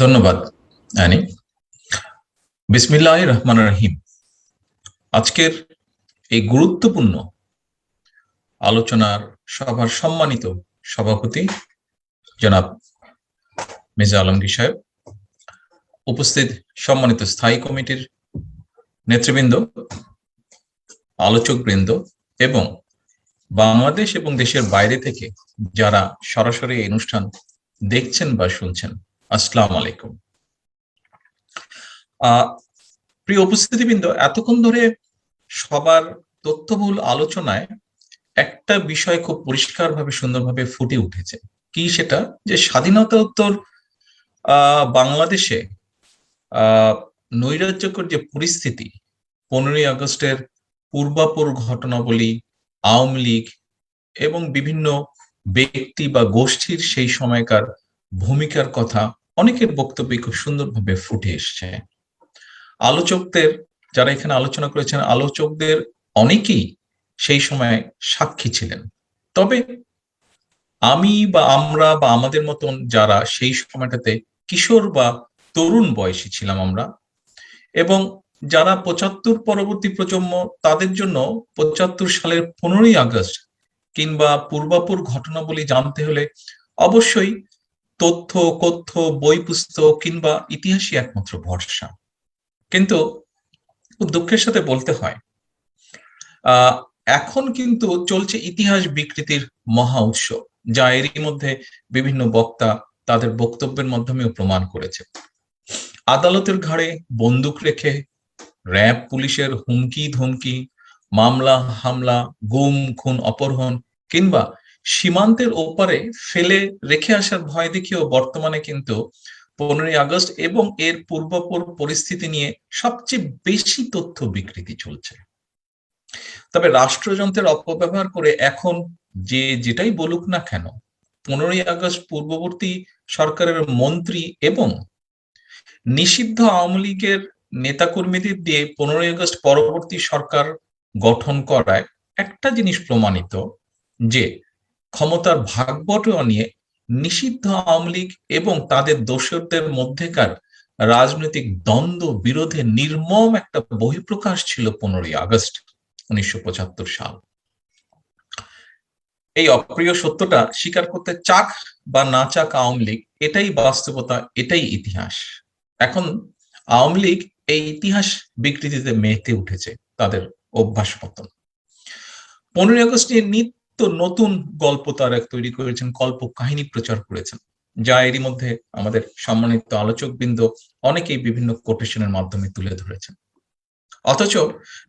ধন্যবাদ আনি। বিসমিল্লাহির রহমানির রহিম। আজকের এই গুরুত্বপূর্ণ আলোচনার সভার সম্মানিত সভাপতি জনাব মির্জা আলমগীর সাহেব, উপস্থিত সম্মানিত স্থায়ী কমিটির নেতৃবৃন্দ, আলোচকবৃন্দ এবং বাংলাদেশ এবং দেশের বাইরে থেকে যারা সরাসরি এই অনুষ্ঠান দেখছেন বা শুনছেন, আসসালামু আলাইকুম। প্রিয় উপস্থিতিবৃন্দ, এতক্ষণ ধরে সবার তথ্যবহুল আলোচনায় একটা বিষয় খুব পরিষ্কারভাবে সুন্দরভাবে ফুটে উঠেছে। কি সেটা? যে স্বাধীনতোত্তর বাংলাদেশে নৈরাজ্যকর যে পরিস্থিতি, 15ই আগস্টের পূর্বাপর ঘটনাবলী, আওয়ামী লীগ এবং বিভিন্ন ব্যক্তি বা গোষ্ঠীর সেই সময়কার ভূমিকার কথা অনেকের বক্তব্যে খুব সুন্দরভাবে ফুটে এসছে। আলোচকদের যারা এখানে আলোচনা করেছেন, আলোচকদের অনেকেই সেই সময় সাক্ষী ছিলেন। তবে আমি বা আমরা বা আমাদের মতন যারা সেই সময়টাতে কিশোর বা তরুণ বয়সী ছিলাম আমরা, এবং যারা 75 পরবর্তী প্রজন্ম, তাদের জন্য 75 সালের 15ই আগস্ট কিংবা পূর্বাপর ঘটনাবলী জানতে হলে অবশ্যই তথ্য, কথ্য, বই পুস্তক কিংবা ইতিহাসই একমাত্র ভরসা। কিন্তু খুব দুঃখের সাথে বলতে হয়, এখন কিন্তু চলছে ইতিহাস বিকৃতির মহা উৎসব, যা এরই মধ্যে বিভিন্ন বক্তা তাদের বক্তব্যের মাধ্যমেও প্রমাণ করেছে। আদালতের ঘাড়ে বন্দুক রেখে র্যাব পুলিশের হুমকি ধমকি, মামলা হামলা, গুম খুন অপহরণ কিংবা সীমান্তের ওপারে ফেলে রেখে আসার ভয় দেখিয়েও বর্তমানে কিন্তু 15ই আগস্ট এবং এর পূর্বাপর পরিস্থিতি নিয়ে সবচেয়ে বেশি তথ্য বিকৃতি চলছে। তবে রাষ্ট্রযন্ত্রের অপব্যবহার করে এখন যে যেটাই বলুক না কেন, 15ই আগস্ট পূর্ববর্তী সরকারের মন্ত্রী এবং নিষিদ্ধ আওয়ামী লীগের নেতাকর্মীদের দিয়ে 15ই আগস্ট পরবর্তী সরকার গঠন করায় একটা জিনিস প্রমাণিত, যে ক্ষমতার ভাগবটোয়া নিয়ে নিষিদ্ধ আওয়ামী লীগ এবং তাদের দোসরদের মধ্যেকার রাজনৈতিক দ্বন্দ্ব বিরোধে নির্মম একটা বহিঃপ্রকাশ ছিল 15ই আগস্ট 1975 সাল। এই অপ্রিয় সত্যটা স্বীকার করতে চাক বা না চাক আওয়ামী লীগ, এটাই বাস্তবতা, এটাই ইতিহাস। এখন আওয়ামী লীগ এই ইতিহাস বিকৃতিতে মেতে উঠেছে তাদের অভ্যাস মতন। 15ই আগস্ট নিয়ে নিত্য নতুন গল্প তারা তৈরি করেছেন, কল্প কাহিনী প্রচার করেছেন, যা এরই মধ্যে আমাদের সম্মানিত আলোচকবৃন্দ অনেকেই বিভিন্ন কোটেশনের মাধ্যমে তুলে ধরেছেন। অথচ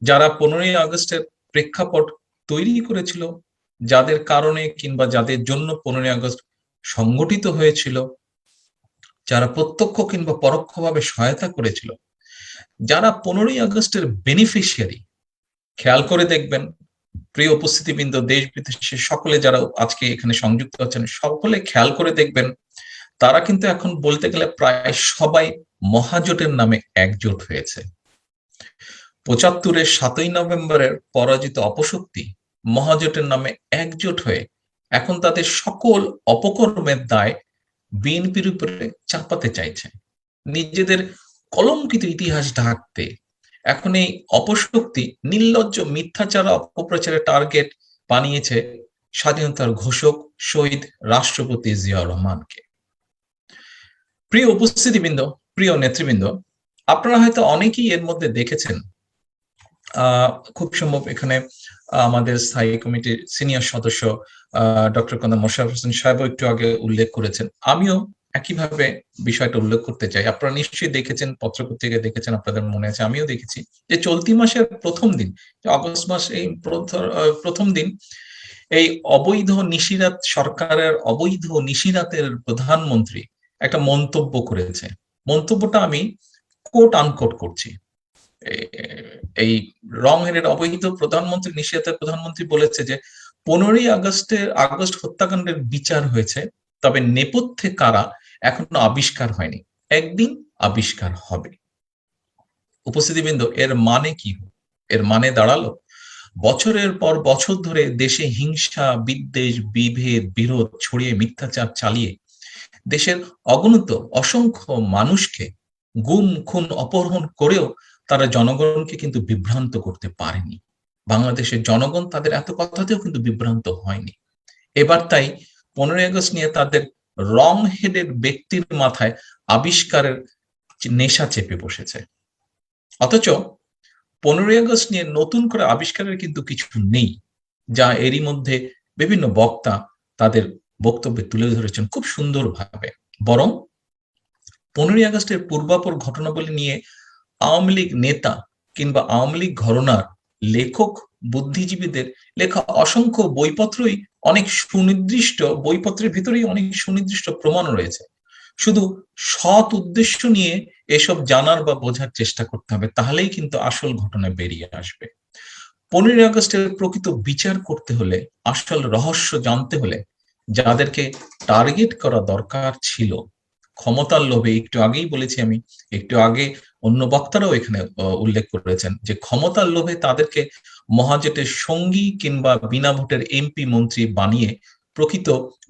যারা 15ই আগস্টের প্রেক্ষাপট তৈরি করেছিল, যাদের কারণে কিংবা যাদের জন্য 15ই আগস্ট সংগঠিত হয়েছিল, যারা প্রত্যক্ষ কিংবা পরোক্ষভাবে সহায়তা করেছিল, যারা 15ই আগস্টের বেনিফিশিয়ারি, খেয়াল করে দেখবেন প্রিয় উপস্থিতিবৃন্দ, দেশ বিদেশে সকলে যারা আজকে এখানে সংযুক্ত আছেন, সকলে খেয়াল করে দেখবেন তারা কিন্তু এখন বলতে গেলে প্রায় সবাই মহাজোটের নামে একজোট হয়েছে। 75-এর 7ই নভেম্বরের পরাজিত অপশক্তি মহাজোটের নামে একজোট হয়ে এখন তাদের সকল অপকর্মের দায় বিএনপির উপরে চাপাতে চাইছে, নিজেদের কলঙ্কিত ইতিহাস ঢাকতে। এখন এই অপশক্তি নির্লজ্জ মিথ্যাচার অপপ্রচারের টার্গেট বানিয়েছে স্বাধীনতার ঘোষক শহীদ রাষ্ট্রপতি জিয়াউর রহমানকে। প্রিয় উপস্থিতিবৃন্দ, প্রিয় নেতৃবৃন্দ, আপনারা হয়তো অনেকেই এর মধ্যে দেখেছেন, খুব সম্ভব এখানে আমাদের স্থায়ী কমিটির সিনিয়র সদস্য ডক্টর কন্দা মোশাররফ হোসেন সাহেব একটু আগে উল্লেখ করেছেন, আমিও একইভাবে বিষয়টা উল্লেখ করতে চাই। আপনারা নিশ্চয়ই দেখেছেন, পত্রপত্রিকায় দেখেছেন, আপনাদের মনে আছে, আমিও দেখেছি, যে চলতি মাসের প্রথম দিন, অগস্ট মাস এই প্রথম দিন, এই অবৈধ নিশিরাত সরকারের অবৈধ নিশিরাতের প্রধানমন্ত্রী একটা মন্তব্য করেছে। মন্তব্যটা আমি কোট আনকোট করছি। এই রং হেডেড অবৈধ প্রধানমন্ত্রী, নিশিরাতের প্রধানমন্ত্রী বলেছে যে 15ই আগস্ট হত্যাকাণ্ডের বিচার হয়েছে, তবে নেপথ্যে কারা এখনো আবিষ্কার হয়নি, একদিন আবিষ্কার হবে। উপস্থিতিবৃন্দ, এর মানে কি? এর মানে দাঁড়ালো বছরের পর বছর ধরে দেশে হিংসা, বিদ্বেষ, বিভেদ, বিরোধ ছড়িয়ে, মিথ্যাচার চালিয়ে দেশের অগণিত অসংখ্য মানুষকে গুম খুন অপহরণ করেও তারা জনগণকে কিন্তু বিভ্রান্ত করতে পারেনি। বাংলাদেশের জনগণ তাদের এত কথাতেও কিন্তু বিভ্রান্ত হয়নি। এবার তাই 15ই আগস্ট নিয়ে তাদের রং হেডেড ব্যক্তির মাথায় আবিষ্কারের নেশা চেপে বসেছে। অথচ 15ই আগস্ট নিয়ে নতুন করে আবিষ্কারের কিন্তু কিছু নেই, যা এরই মধ্যে বিভিন্ন বক্তা তাদের বক্তব্যে তুলে ধরেছেন খুব সুন্দরভাবে। বরং 15ই আগস্টের পূর্বাপর ঘটনাবলী নিয়ে আওয়ামী লীগ নেতা কিংবা আওয়ামী লীগ ঘরানার লেখক বুদ্ধিজীবীদের লেখা অসংখ্য বইপত্রই অনেক সুনির্দিষ্ট, বইপত্রের ভিতরেই অনেক সুনির্দিষ্ট প্রমাণ রয়েছে। শুধু সৎ উদ্দেশ্য নিয়ে এসব জানার বা বোঝার চেষ্টা করতে হবে, তাহলেই কিন্তু আসল ঘটনা বেরিয়ে আসবে। 15ই আগস্টের প্রকৃত বিচার করতে হলে, আসল রহস্য জানতে হলে যাদেরকে টার্গেট করা দরকার ছিল ক্ষমতার লোভে, একটু আগেই বলেছি আমি, একটু আগে অন্য বক্তারাও এখানে উল্লেখ করেছেন যে ক্ষমতার লোভে তাদেরকে মহাজোটের সঙ্গী কিংবা বিনা ভোটের এমপি মন্ত্রী বানিয়ে প্রকৃত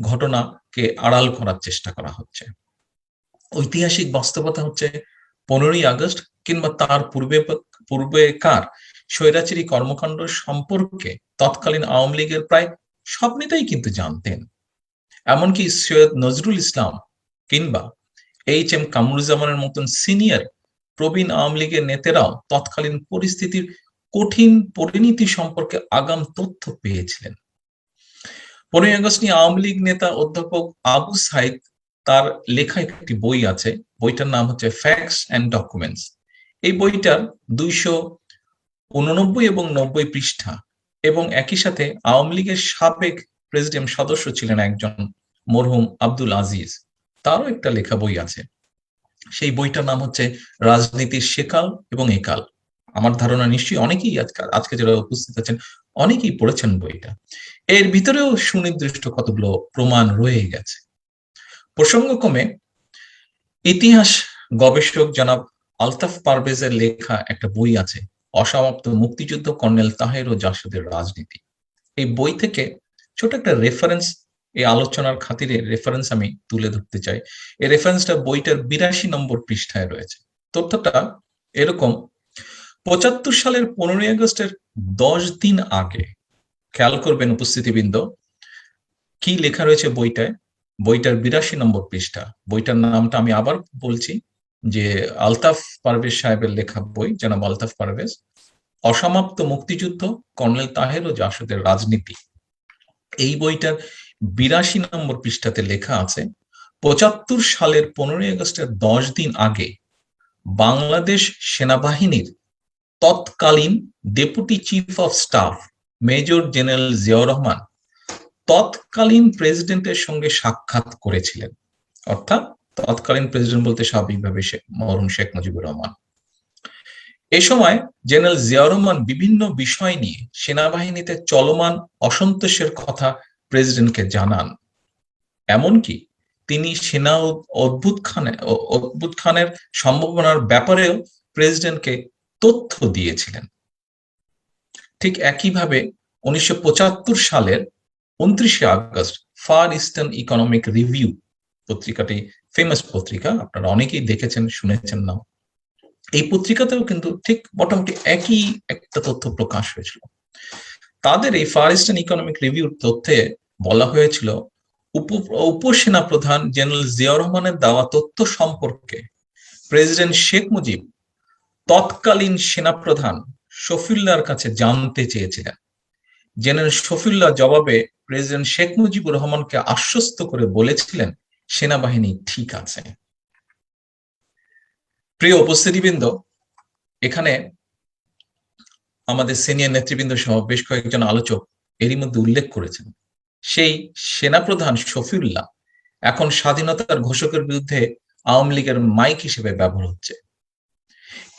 ঘটনাকে আড়াল করার চেষ্টা করা হচ্ছে। ঐতিহাসিক বাস্তবতা হচ্ছে 15ই আগস্ট কিংবা তার পূর্বেকার স্বৈরাচারী কর্মকাণ্ড সম্পর্কে তৎকালীন আওয়ামী লীগের প্রায় সব নেতাই কিন্তু জানতেন। এমনকি সৈয়দ নজরুল ইসলাম কিংবা এইচ.এম. কামরুজ্জামানের মতন সিনিয়র প্রবীণ আওয়ামী লীগের নেতারাও তৎকালীন পরিস্থিতির কঠিন পরিণতি সম্পর্কে আগাম তথ্য পেয়েছিলেন। 15ই আগস্ট নিয়ে আওয়ামী লীগ নেতা অধ্যাপক আবু সাইদ তার লেখা একটি বই আছে, বইটার নাম হচ্ছে ফ্যাক্টস অ্যান্ড ডকুমেন্টস। এই বইটার 289 এবং 90 পৃষ্ঠা, এবং একই সাথে আওয়ামী লীগের সাবেক প্রেসিডেন্ট সদস্য ছিলেন একজন মরহুম আব্দুল আজিজ, তারও একটা লেখা বই আছে। সেই বইটার নাম হচ্ছে রাজনীতির সেকাল এবং একাল। আমার ধারণা নিশ্চয়ই অনেকেই আজকে যারা উপস্থিত আছেন অনেকেই পড়েছেন বইটা। এর ভিতরেও সুনির্দিষ্ট কতগুলো প্রমাণ রয়ে গেছে। প্রসঙ্গক্রমে ইতিহাস গবেষক জনাব আলতাফ পারভেজের লেখা একটা বই আছে, অসমাপ্ত মুক্তিযুদ্ধ, কর্নেল তাহের ও জাসদের রাজনীতি। এই বই থেকে ছোট একটা রেফারেন্স, এই আলোচনার খাতিরে রেফারেন্স আমি তুলে ধরতে চাই। এই রেফারেন্সটা বইটার 82 নম্বর পৃষ্ঠায় রয়েছে। তথ্যটা এরকম: 75 সালের 15ই আগস্টের 10 দিন আগে, খেয়াল করবেন উপস্থিতিবৃন্দ কি লেখা রয়েছে বইটায়, বইটার 82 নম্বর পৃষ্ঠা। বইটার নামটা আমি আবার বলছি, যে আলতাফ পারভেজ সাহেবের লেখা বই, জনাব আলতাফ পারভেজ, অসমাপ্ত মুক্তিযুদ্ধ, কর্নেল তাহের ও জাসদের রাজনীতি। এই বইটার 82 নম্বর পৃষ্ঠাতে লেখা আছে, 75 সালের 15ই আগস্টের 10 দিন আগে বাংলাদেশ সেনাবাহিনীর তৎকালীন deputy chief of staff major general Ziaur Rahman তৎকালীন প্রেসিডেন্টের সঙ্গে সাক্ষাৎ করেছিলেন। অর্থাৎ তৎকালীন প্রেসিডেন্ট বলতে স্বাভাবিকভাবে মরহুম শেখ মুজিবুর রহমান। এ সময় জেনারেল জিয়াউর রহমান বিভিন্ন বিষয় নিয়ে সেনাবাহিনীতে চলমান অসন্তোষের কথা প্রেসিডেন্টকে জানান। এমনকি তিনি সেনা অভ্যুত্থানের সম্ভাবনার ব্যাপারেও প্রেসিডেন্টকে তথ্য দিয়েছিলেন। ঠিক একইভাবে 1975 সালের 29শে August Far Eastern Economic Review পত্রিকাটি ফেমাস পত্রিকা, আপনারা অনেকেই দেখেছেন শুনেছেন না, এই পত্রিকাতেও কিন্তু ঠিক মোটামুটি একই একটা তথ্য প্রকাশ হয়েছিল। তাদের এই ফার ইস্টার্ন ইকোনমিক রিভিউর তথ্যে বলা হয়েছিল, উপসেনা প্রধান জেনারেল জিয়াউর রহমানের দেওয়া তথ্য সম্পর্কে প্রেসিডেন্ট শেখ মুজিব তৎকালীন সেনাপ্রধান শফিউল্লাহর কাছে জানতে চেয়েছিলেন। জেনারেল শফিউল্লাহ জবাবে প্রেসিডেন্ট শেখ মুজিবুর রহমানকে আশ্বস্ত করে বলেছিলেন সেনাবাহিনী ঠিক আছে। প্রিয় উপস্থিতিবৃন্দ, এখানে আমাদের সিনিয়র নেতৃবৃন্দ সহ বেশ কয়েকজন আলোচক এরই মধ্যে উল্লেখ করেছেন, সেই সেনাপ্রধান শফিউল্লাহ এখন স্বাধীনতার ঘোষকের বিরুদ্ধে আওয়ামী লীগের মাইক হিসেবে ব্যবহার হচ্ছে।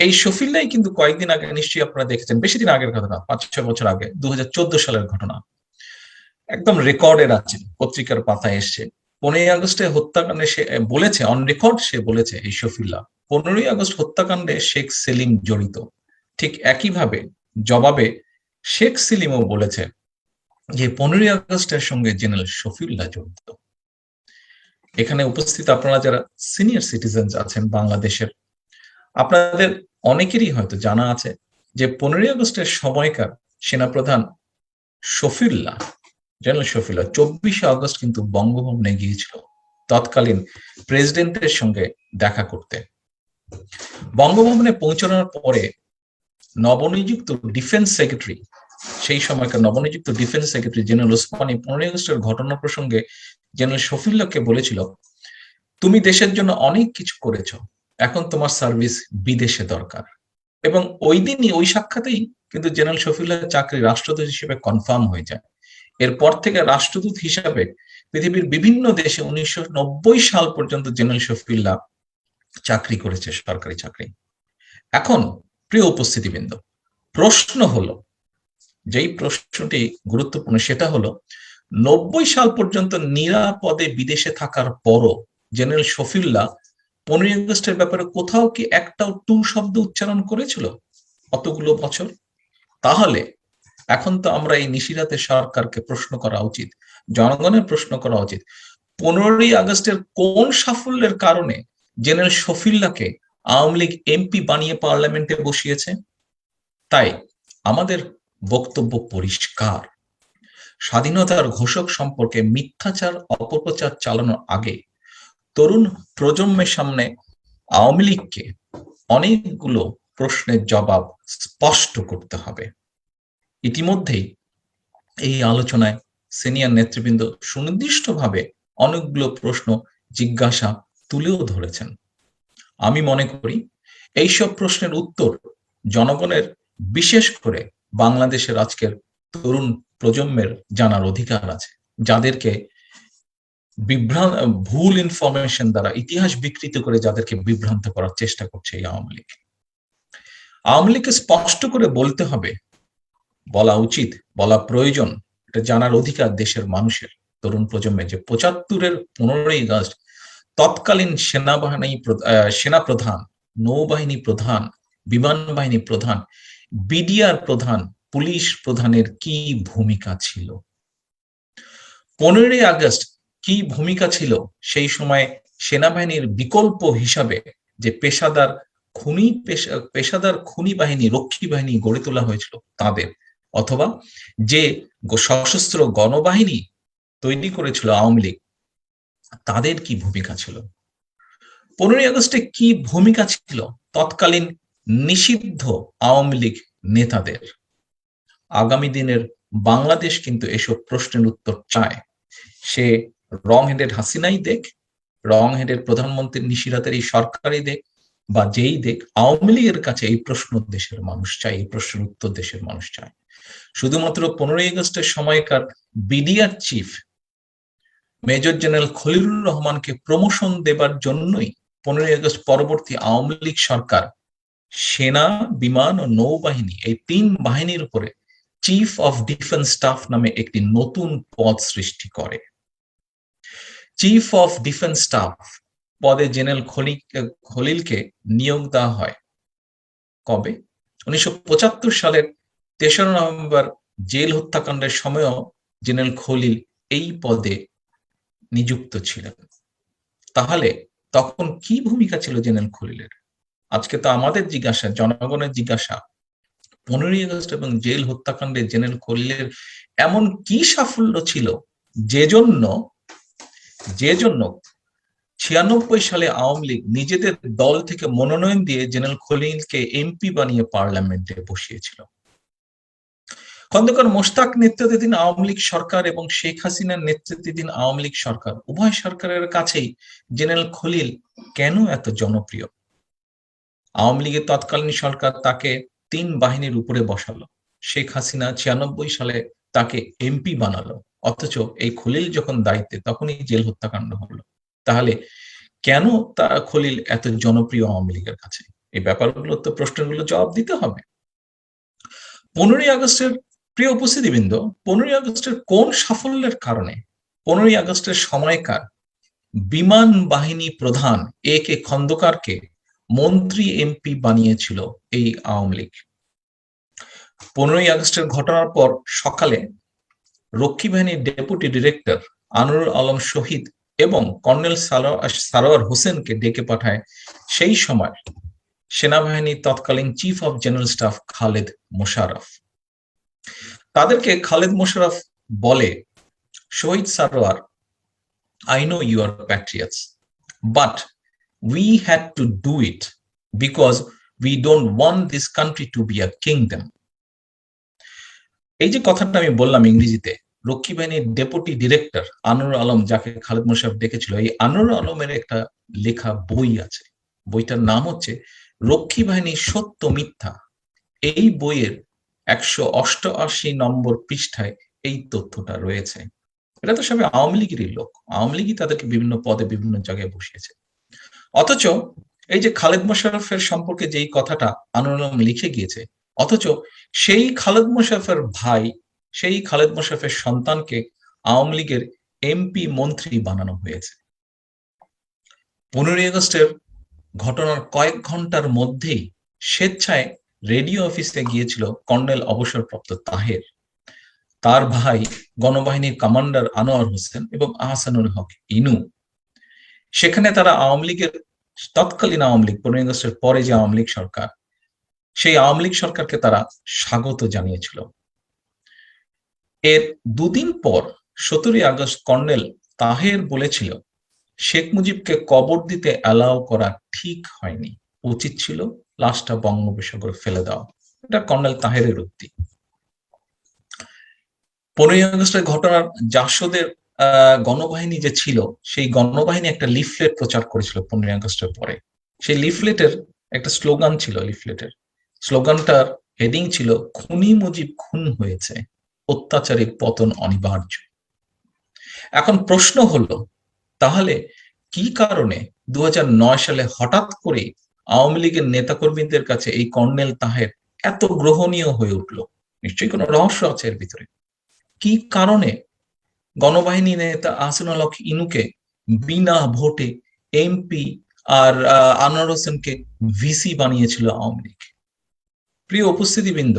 এই শফিউল্লাহ কিন্তু কয়েকদিন আগে, নিশ্চয়ই আপনারা দেখেছেন, বেশি দিন আগের ঘটনা, 5-6 বছর আগে, 2014 সালের ঘটনা, একদম রেকর্ডের আছে, পত্রিকার পাতায় এসছে। 15ই আগস্টে হত্যাকাণ্ডে সে বলেছে, অন রেকর্ড সে বলেছে, এই শফিউল্লাহ, 15ই আগস্ট হত্যাকাণ্ডে শেখ সেলিম জড়িত। ঠিক একইভাবে জবাবে শেখ সেলিমও বলেছে যে 15ই আগস্টের সঙ্গে জেনারেল শফিউল্লাহ জড়িত। এখানে উপস্থিত আপনারা যারা সিনিয়র সিটিজেন আছেন বাংলাদেশের, আপনাদের অনেকেরই হয়তো জানা আছে যে 15ই আগস্টের সময়কার সেনাপ্রধান শফিউল্লাহ, জেনারেল শফিউল্লাহ 24শে আগস্ট কিন্তু বঙ্গভবনে গিয়েছিল তৎকালীন প্রেসিডেন্টের সঙ্গে দেখা করতে। বঙ্গভবনে পৌঁছানোর পরে নবনিযুক্ত ডিফেন্স সেক্রেটারি, সেই সময়কার নবনিযুক্ত ডিফেন্স সেক্রেটারি জেনারেল ওসমানী 15ই আগস্টের ঘটনা প্রসঙ্গে জেনারেল শফিউল্লাহকে বলেছিল, তুমি দেশের জন্য অনেক কিছু করেছো, এখন তোমার সার্ভিস বিদেশে দরকার। এবং ওই দিনই ওই সাক্ষাতেই কিন্তু জেনারেল শফিউল্লাহর চাকরি রাষ্ট্রদূত হিসেবে কনফার্ম হয়ে যায়। এরপর থেকে রাষ্ট্রদূত হিসাবে পৃথিবীর বিভিন্ন দেশে 1990 সাল পর্যন্ত জেনারেল শফিউল্লাহ চাকরি করেছে, সরকারি চাকরি। এখন প্রিয় উপস্থিতিবৃন্দ, প্রশ্ন হলো, যেই প্রশ্নটি গুরুত্বপূর্ণ সেটা হলো, 90 সাল পর্যন্ত নিরাপদে বিদেশে থাকার পরও জেনারেল শফিউল্লাহ 15ই আগস্টের ব্যাপারে কোথাও কি একটাও টু শব্দ উচ্চারণ করেছিল অতগুলো বছর? তাহলে এখন তো আমরা এই নিশিরাতে সরকারকে প্রশ্ন করা উচিত, জনগণের প্রশ্ন করা উচিত, 15ই আগস্টের কোন সাফল্যের কারণে জেনারেল শফিউল্লাহকে আওয়ামী লীগ এমপি বানিয়ে পার্লামেন্টে বসিয়েছে? তাই আমাদের বক্তব্য পরিষ্কার, স্বাধীনতার ঘোষক সম্পর্কে মিথ্যাচার অপপ্রচার চালানোর আগে তরুণ প্রজন্মের সামনে আওয়ামী লীগকে অনেকগুলো প্রশ্নের জবাব স্পষ্ট করতে হবে। ইতিমধ্যেই এই আলোচনায় সিনিয়র নেতৃবৃন্দ সুনির্দিষ্টভাবে অনেকগুলো প্রশ্ন জিজ্ঞাসা তুলেও ধরেছেন। আমি মনে করি এইসব প্রশ্নের উত্তর জনগণের, বিশেষ করে বাংলাদেশের আজকের তরুণ প্রজন্মের জানার অধিকার আছে, যাদেরকে ভুল ইনফরমেশন দ্বারা ইতিহাস বিকৃত করে যাদেরকে বিভ্রান্ত করার চেষ্টা করছে এই আওয়ামী লীগ। আওয়ামী লীগকে স্পষ্ট করে বলতে হবে, বলা উচিত, বলা প্রয়োজন, এটা জানার অধিকার দেশের মানুষের, তরুণ প্রজন্মের, যে 75-এর 15ই আগস্ট তৎকালীন সেনাপ্রধান, নৌবাহিনী প্রধান, বিমান বাহিনী প্রধান, বিডিআর প্রধান, পুলিশ প্রধানের কি ভূমিকা ছিল। 15ই আগস্ট কি ভূমিকা ছিল সেই সময় সেনাবাহিনীর বিকল্প হিসাবে যে পেশাদার খুনি বাহিনী, রক্ষী বাহিনী গড়ে তোলা হয়েছিল তাদের, অথবা যে সশস্ত্র গণবাহিনী তৈরি করেছিল আওয়ামী লীগ, তাদের কি ভূমিকা ছিল। 15ই আগস্টে কি ভূমিকা ছিল তৎকালীন নিষিদ্ধ আওয়ামী লীগ নেতাদের। আগামী দিনের বাংলাদেশ কিন্তু এসব প্রশ্নের উত্তর চায়। সে রং হেডেড হাসিনাই দেখ, রং হেডেড প্রধানমন্ত্রী নিশিরাতের এই সরকারই দেখ, বা যেই দেখ, আওয়ামী লীগের কাছে এই প্রশ্ন দেশের মানুষ চায়, এই প্রশ্নের উত্তর দেশের মানুষ চায়। শুধুমাত্র 15ই আগস্টের সময়কার BDR chief major general Khalilur রহমানকে প্রমোশন দেবার জন্যই 15ই আগস্ট পরবর্তী আওয়ামী লীগ সরকার সেনা, বিমান ও নৌবাহিনী, এই 3 বাহিনীর উপরে চিফ অফ ডিফেন্স স্টাফ নামে একটি নতুন পদ সৃষ্টি করে। চিফ অফ ডিফেন্স স্টাফ পদে জেনারেল খলিলকে নিয়োগ দেওয়া হয় কবে? 1975 সালের 3রা নভেম্বর জেল হত্যাকাণ্ডের সময়ও জেনারেল খলিল এই পদে নিযুক্ত ছিলেন। তাহলে তখন কি ভূমিকা ছিল জেনারেল খলিলের? আজকে তো আমাদের জিজ্ঞাসা, জনগণের জিজ্ঞাসা, 15ই আগস্ট এবং জেল হত্যাকাণ্ডে জেনারেল খলিলের এমন কি সাফল্য ছিল যে জন্য 96 সালে আওয়ামী লীগ নিজেদের দল থেকে মনোনয়ন দিয়ে জেনারেল খলিলকে এমপি বানিয়ে পার্লামেন্টে বসিয়েছিল। খন্দকার মোশতাক নেতৃত্বাধীন আওয়ামী লীগ সরকার এবং শেখ হাসিনার নেতৃত্বাধীন আওয়ামী লীগ সরকার, উভয় সরকারের কাছেই জেনারেল খলিল কেন এত জনপ্রিয়? আওয়ামী লীগের তৎকালীন সরকার তাকে 3 বাহিনীর উপরে বসালো, শেখ হাসিনা 96 সালে তাকে এমপি বানালো, অথচ এই খলিল যখন দায়িত্বে তখনই জেল হত্যাকাণ্ড হলো। তাহলে কেন খলিল এত জনপ্রিয় আওয়ামী লীগের কাছে? এই ব্যাপারগুলো তো, প্রশ্নগুলো জবাব দিতে হবে। 15ই আগস্টের, প্রিয় উপস্থিতিবৃন্দ, 15ই আগস্টের কোন সাফল্যের কারণে 15ই আগস্টের সময়কার বিমান বাহিনী প্রধান এ কে খন্দকারকে মন্ত্রী এমপি বানিয়েছিল এই আওয়ামী লীগ? 15ই আগস্টের ঘটনার পর সকালে রক্ষী বাহিনীর ডেপুটি ডিরেক্টর আনোয়ারুল আলম শহীদ এবং কর্নেল সারোয়ার হোসেনকে ডেকে পাঠায় সেই সময় সেনাবাহিনীর তৎকালীন chief of general staff Khaled Mosharraf. তাদেরকে খালেদ মোশাররফ বলে, শহীদ Sarwar, I know you are patriots, but we had to do it because we don't want this country to be a kingdom. এই যে কথাটা আমি বললাম ইংরেজিতে, রক্ষী বাহিনীর ডেপুটি ডিরেক্টর আনোয়ার আলম, যাকে খালেদ মোশাররফ ডেকেছিল, এই আনোয়ার আলমের একটা লেখা বই আছে। বইটার নাম হচ্ছে রক্ষী বাহিনীর সত্য মিথ্যা। এই বইয়ের 188 নম্বর পৃষ্ঠায় এই তথ্যটা রয়েছে। এটা তো সবাই আওয়ামী লীগেরই লোক, আওয়ামী লীগই তাদেরকে বিভিন্ন পদে বিভিন্ন জায়গায় বসিয়েছে। অথচ এই যে খালেদ মোশাররফের সম্পর্কে যেই কথাটা আনোয়ার আলম লিখে গিয়েছে, অথচ সেই খালেদ মোশাররফের ভাই, সেই খালেদ মোশাররফের সন্তানকে আওয়ামী লীগের এমপি মন্ত্রী বানানো হয়েছে। 15ই আগস্টের ঘটনার কয়েক ঘন্টার মধ্যেই স্বেচ্ছায় রেডিও অফিসে গিয়েছিল কর্নেল অবসরপ্রাপ্ত তাহের, তার ভাই গণবাহিনীর কমান্ডার আনোয়ার হোসেন এবং আহসানুল হক ইনু। সেখানে তারা আওয়ামী লীগের তৎকালীন আওয়ামী লীগ, 15ই আগস্টের পরে যে আওয়ামী লীগ সরকার, সেই আওয়ামী লীগ সরকারকে তারা স্বাগত জানিয়েছিল। এর দুদিন পর 17ই আগস্ট কর্নেল তাহের বলেছিল, শেখ মুজিবকে কবর দিতে অ্যালাউ করা ঠিক হয়নি, উচিত ছিল লাশটা বঙ্গোপসাগরে ফেলে দেওয়া। এটা কর্নেল তাহেরের উক্তি। 15ই আগস্টের ঘটনার জাসদের গণবাহিনী যে ছিল, সেই গণবাহিনী একটা লিফলেট প্রচার করেছিল 15ই আগস্টের পরে। সেই লিফলেটের একটা স্লোগান ছিল, লিফলেটের স্লোগানটার হেডিং ছিল, খুনি মুজিব খুন হয়েছে, অত্যাচারীর পতন অনিবার্য। এখন প্রশ্ন হলো, তাহলে কি কারণে 2009 সালে হঠাৎ করে আওয়ামী লীগের নেতাকর্মীদের কাছে এই কর্নেল তাহের এত গ্রহণীয় হয়ে উঠলো? নিশ্চয়ই কোনো রহস্য আছে এর ভিতরে। কি কারণে গণবাহিনী নেতা আহসানুল হক ইনুকে বিনা ভোটে এমপি আর আনোয়ার হোসেনকে ভিসি বানিয়েছিল আওয়ামী লীগ? প্রিয় উপস্থিতিবৃন্দ,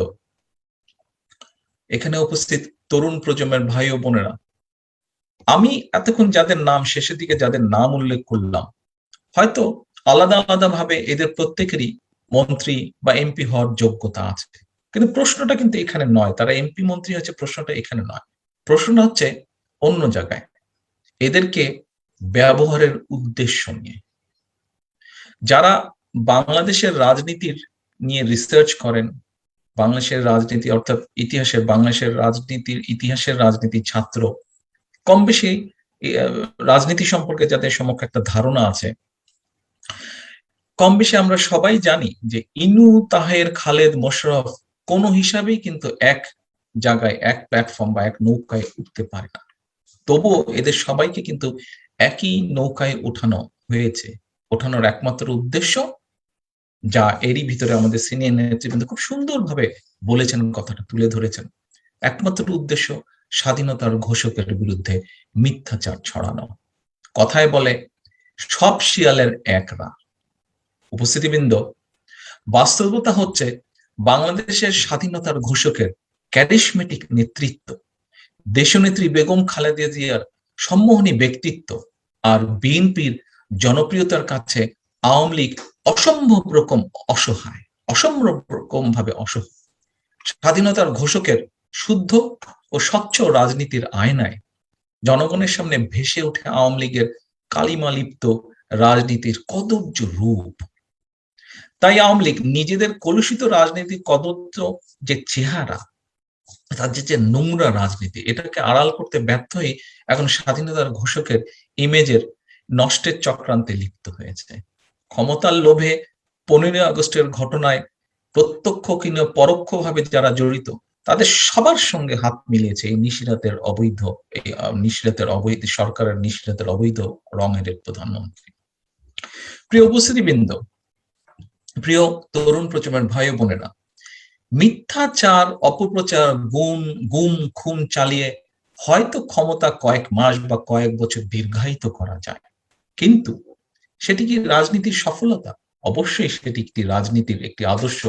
এখানে উপস্থিত তরুণ প্রজন্মের ভাই ও বোনেরা, আমি এতক্ষণ যাদের নাম, শেষের দিকে যাদের নাম উল্লেখ করলাম, হয়তো আলাদা আলাদা ভাবে এদের প্রত্যেকেরই মন্ত্রী বা এমপি হওয়ার যোগ্যতা আছে, কিন্তু প্রশ্নটা কিন্তু এখানে নয়। তারা এমপি মন্ত্রী হচ্ছে, প্রশ্নটা এখানে নয়। প্রশ্নটা হচ্ছে অন্য জায়গায়, এদেরকে ব্যবহারের উদ্দেশ্য নিয়ে। যারা বাংলাদেশের রাজনীতির নিয়ে রিসার্চ করেন, বাংলাদেশের রাজনীতি অর্থাৎ ইতিহাসের, বাংলাদেশের রাজনীতির ইতিহাসের রাজনীতির ছাত্র, কম বেশি রাজনীতি সম্পর্কে যাদের সম্মুখে একটা ধারণা আছে, কম বেশি আমরা সবাই জানি যে ইনু, তাহের, খালেদ মোশাররফ কোনো হিসাবেই কিন্তু এক জায়গায়, এক প্ল্যাটফর্ম বা এক নৌকায় উঠতে পারে না। তবুও এদের সবাইকে কিন্তু একই নৌকায় ওঠানো হয়েছে। ওঠানোর একমাত্র উদ্দেশ্য, যা এরই ভিতরে আমাদের সিনিয়র নেতৃবৃন্দ খুব সুন্দরভাবে বলেছেন, কথাটা তুলে ধরেছেন, একমাত্র উদ্দেশ্য স্বাধীনতার ঘোষকের বিরুদ্ধে মিথ্যাচার ছড়ানো। কথায় বলে, সব শিয়ালের এক রাত। উপস্থিতিবৃন্দ, বাস্তবতা হচ্ছে বাংলাদেশের স্বাধীনতার ঘোষকের ক্যারিশমেটিক নেতৃত্ব, দেশনেত্রী বেগম খালেদা জিয়ার সম্মোহনী ব্যক্তিত্ব আর বিএনপির জনপ্রিয়তার কাছে আওয়ামী লীগ অসম্ভব রকম অসহায়, অসম্ভব রকম ভাবে অসহায়। স্বাধীনতার ঘোষকের শুদ্ধ ও স্বচ্ছ রাজনীতির আয়নায় জনগণের সামনে ভেসে ওঠে আওয়ামী লীগের কালিমালিপ্ত রাজনীতির কদর্য রূপ। তাই আওয়ামী লীগ নিজেদের কলুষিত রাজনীতির কদর্য যে চেহারা, তাদের যে নোংরা রাজনীতি, এটাকে আড়াল করতে ব্যর্থ হয়ে এখন স্বাধীনতার ঘোষকের ইমেজের নষ্টের চক্রান্তে লিপ্ত হয়েছে। ক্ষমতার লোভে 15ই আগস্টের ঘটনায় প্রত্যক্ষ কিংবা পরোক্ষভাবে যারা জড়িত, তাদের সবার সঙ্গে হাত মিলিয়েছে এই নিশিরাতের অবৈধ, এই নিশিরাতের অবৈধ সরকারের নিশিরাতের অবৈধ রঙের প্রধানমন্ত্রী। প্রিয় উপস্থিতিবৃন্দ, প্রিয় তরুণ প্রজন্মের ভাই বোনেরা, মিথ্যাচার, অপপ্রচার, গুম খুন চালিয়ে হয়তো ক্ষমতা কয়েক মাস বা কয়েক বছর দীর্ঘায়িত করা যায়, কিন্তু সেটি কি রাজনীতির সফলতা? অবশ্যই সেটি একটি রাজনীতির একটি আদর্শ,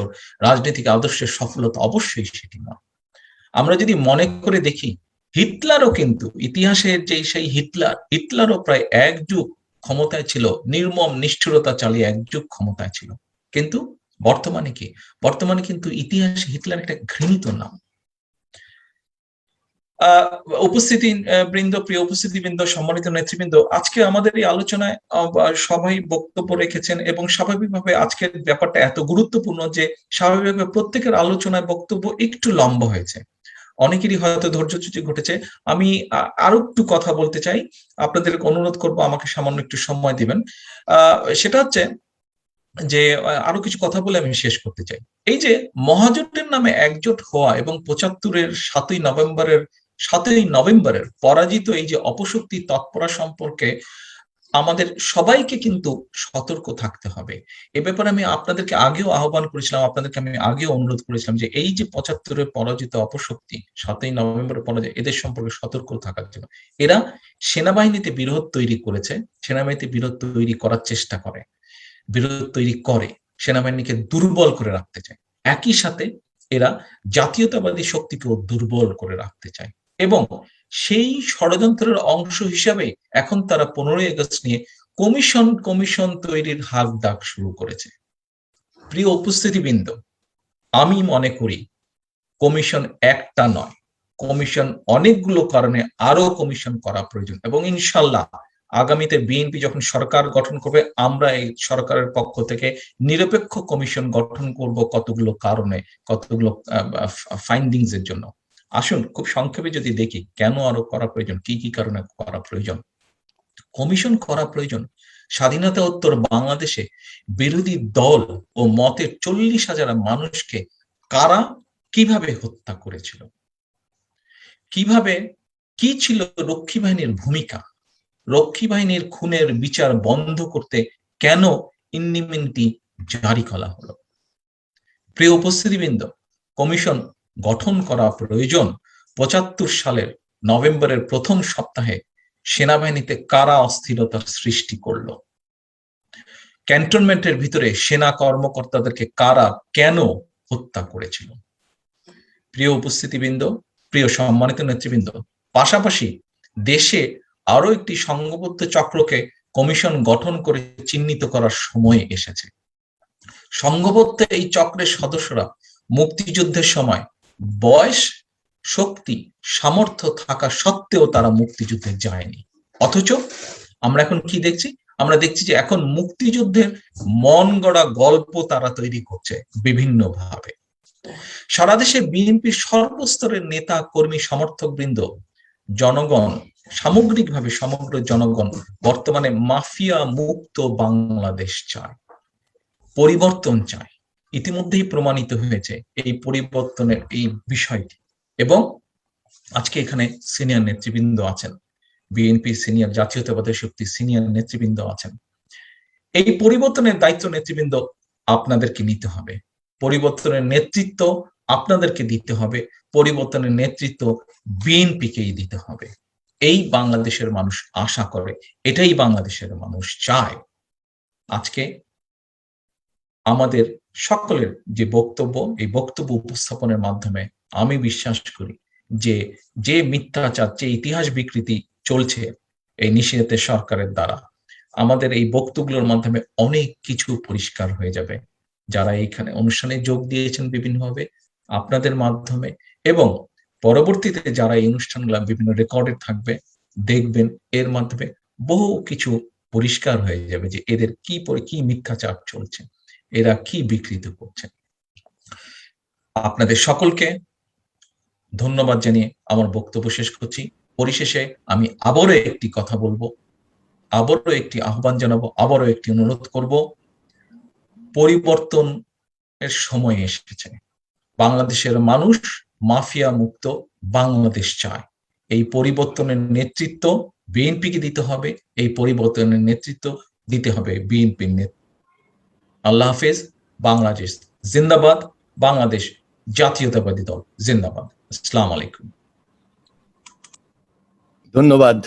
রাজনৈতিক আদর্শের সফলতা অবশ্যই সেটি নয়। আমরা যদি মনে করে দেখি হিটলারও কিন্তু ইতিহাসের যে সেই হিটলারও প্রায় এক যুগ ক্ষমতায় ছিল, নির্মম নিষ্ঠুরতা চালিয়ে এক যুগ ক্ষমতায় ছিল। কিন্তু বর্তমানে কি? বর্তমানে কিন্তু ইতিহাসে হিটলার একটা ঘৃণিত নাম। উপস্থিতি বৃন্দ, প্রিয় উপস্থিতি বৃন্দ, সম্মানিত নেতৃবৃন্দ, আজকে আমাদের এই আলোচনায় সবাই বক্তব্য রেখেছেন এবং স্বাভাবিকভাবে আজকের ব্যাপারটা এত গুরুত্বপূর্ণ যে স্বাভাবিকভাবে প্রত্যেকের আলোচনায় বক্তব্য একটু লম্বা হয়েছে, অনেকেরই হয়তো ধৈর্যচ্যুতি ঘটেছে। আমি আরো একটু কথা বলতে চাই, আপনাদেরকে অনুরোধ করব আমাকে সামান্য একটু সময় দিবেন। সেটা হচ্ছে যে আরো কিছু কথা বলে আমি শেষ করতে চাই। এই যে মহাজোটের নামে একজোট হওয়া এবং ৭৫-এর ৭ই নভেম্বরের পরাজিত এই যে অপশক্তি তৎপরা সম্পর্কে আমাদের সবাইকে কিন্তু সতর্ক থাকতে হবে। এ ব্যাপারে আমি আপনাদেরকে আগেও আহ্বান করেছিলাম, আপনাদেরকে আমি আগেও অনুরোধ করেছিলাম যে এই যে ৭৫-এর পরাজিত অপশক্তি, ৭ই নভেম্বরের পরাজয়, এদের সম্পর্কে সতর্ক থাকার জন্য। এরা সেনাবাহিনীতে বিরোধ তৈরি করেছে, সেনাবাহিনীতে বিরোধ তৈরি করার চেষ্টা করে, বিরোধ তৈরি করে, সেনাবাহিনীকে দুর্বল করে রাখতে চায়। একই সাথে এরা জাতীয়তাবাদী শক্তিকেও দুর্বল করে রাখতে চায় এবং সেই ষড়যন্ত্রের অংশ হিসাবে এখন তারা 15ই আগস্ট নিয়ে কমিশন তৈরির হাক ডাক শুরু করেছে। প্রিয় উপস্থিতিবৃন্দ, আমি মনে করি কমিশন একটা নয়, কমিশন অনেকগুলো কারণে আরো কমিশন করা প্রয়োজন এবং ইনশাল্লাহ আগামীতে বিএনপি যখন সরকার গঠন করবে, আমরা এই সরকারের পক্ষ থেকে নিরপেক্ষ কমিশন গঠন করব কতগুলো কারণে, কতগুলো ফাইন্ডিংস এর জন্য। আসুন খুব সংক্ষেপে যদি দেখি কেন আরো করা প্রয়োজন, কি কি কারণে করা প্রয়োজন। কমিশন করা প্রয়োজন, স্বাধীনতা-উত্তর বাংলাদেশে বিরোধী দল ও মতের 40,000 মানুষকে কারা কিভাবে হত্যা করেছিল, কিভাবে, কি ছিল রক্ষী বাহিনীর ভূমিকা, রক্ষী বাহিনীর খুনের বিচার বন্ধ করতে কেন ইন্ডিমিনিটি জারি করা হলো। প্রিয় উপস্থিতিবৃন্দ, কমিশন গঠন করা প্রয়োজন ৭৫ সালের নভেম্বরের প্রথম সপ্তাহে সেনাবাহিনীতে কারা অস্থিরতার সৃষ্টি করলো, ক্যান্টনমেন্টের ভিতরে সেনা কর্মকর্তাদেরকে কারা কেন হত্যা করেছিল। প্রিয় উপস্থিতিবৃন্দ, প্রিয় সম্মানিত নেতৃবৃন্দ, পাশাপাশি দেশে আরো একটি সংঘবদ্ধ চক্রকে কমিশন গঠন করে চিহ্নিত করার সময় এসেছে। সংঘবদ্ধ এই চক্রের সদস্যরা মুক্তিযুদ্ধের সময় বয়স, শক্তি, সামর্থ্য থাকা সত্ত্বেও তারা মুক্তিযুদ্ধে যায়নি, অথচ আমরা এখন কি দেখছি? আমরা দেখছি যে এখন মুক্তিযুদ্ধের মন গড়া গল্প তারা তৈরি করছে বিভিন্ন ভাবে। সারা দেশে বিএনপির সর্বস্তরের নেতা কর্মী সমর্থক বৃন্দ, জনগণ, সামগ্রিকভাবে সমগ্র জনগণ বর্তমানে মাফিয়া মুক্ত বাংলাদেশ চায়, পরিবর্তন চায়। ইতিমধ্যেই প্রমাণিত হয়েছে এই পরিবর্তনের এই বিষয়টি এবং আজকে এখানে সিনিয়র নেতৃবৃন্দ আছেন, বিএনপি সিনিয়র, জাতীয়তাবাদী শক্তি সিনিয়র নেতৃবৃন্দ আছেন। এই পরিবর্তনের দায়িত্ব নেতৃবৃন্দ আপনাদেরকে নিতে হবে, পরিবর্তনের নেতৃত্ব আপনাদেরকে দিতে হবে, পরিবর্তনের নেতৃত্ব বিএনপিকেই দিতে হবে। এই বাংলাদেশের মানুষ আশা করে, এটাই বাংলাদেশের মানুষ চায়। আজকে আমাদের সকলের যে বক্তব্য, এই বক্তব্য উপস্থাপনের মাধ্যমে আমি বিশ্বাস করি যে যে মিথ্যাচার, যে ইতিহাস বিকৃতি চলছে এই নিষিদ্ধের সরকারের দ্বারা, আমাদের এই বক্তব্যগুলোর মাধ্যমে অনেক কিছু পরিষ্কার হয়ে যাবে। যারা এইখানে অনুষ্ঠানে যোগ দিয়েছেন বিভিন্নভাবে আপনাদের মাধ্যমে এবং পরবর্তীতে যারা এই অনুষ্ঠানগুলো বিভিন্ন রেকর্ডে থাকবে দেখবেন, এর মাধ্যমে বহু কিছু পরিষ্কার হয়ে যাবে যে এদের কি মিথ্যাচার চলছে, এরা কি বিকৃত করছে। আপনাদের সকলকে ধন্যবাদ জানিয়ে আমার বক্তব্য শেষ করছি। পরিশেষে আমি আবারও একটি কথা বলবো, আবারও একটি আহ্বান জানাবো, আবারও একটি অনুরোধ করব, পরিবর্তনের সময় এসেছে। বাংলাদেশের মানুষ মাফিয়া মুক্ত বাংলাদেশ চায়। এই পরিবর্তনের নেতৃত্ব বিএনপিকে দিতে হবে, এই পরিবর্তনের নেতৃত্ব দিতে হবে বিএনপির নেতৃত্ব। আল্লাহ হাফেজ। বাংলাদেশ জিন্দাবাদ, বাংলাদেশ জাতীয়তাবাদী দল জিন্দাবাদ। আসসালামু আলাইকুম। ধন্যবাদ।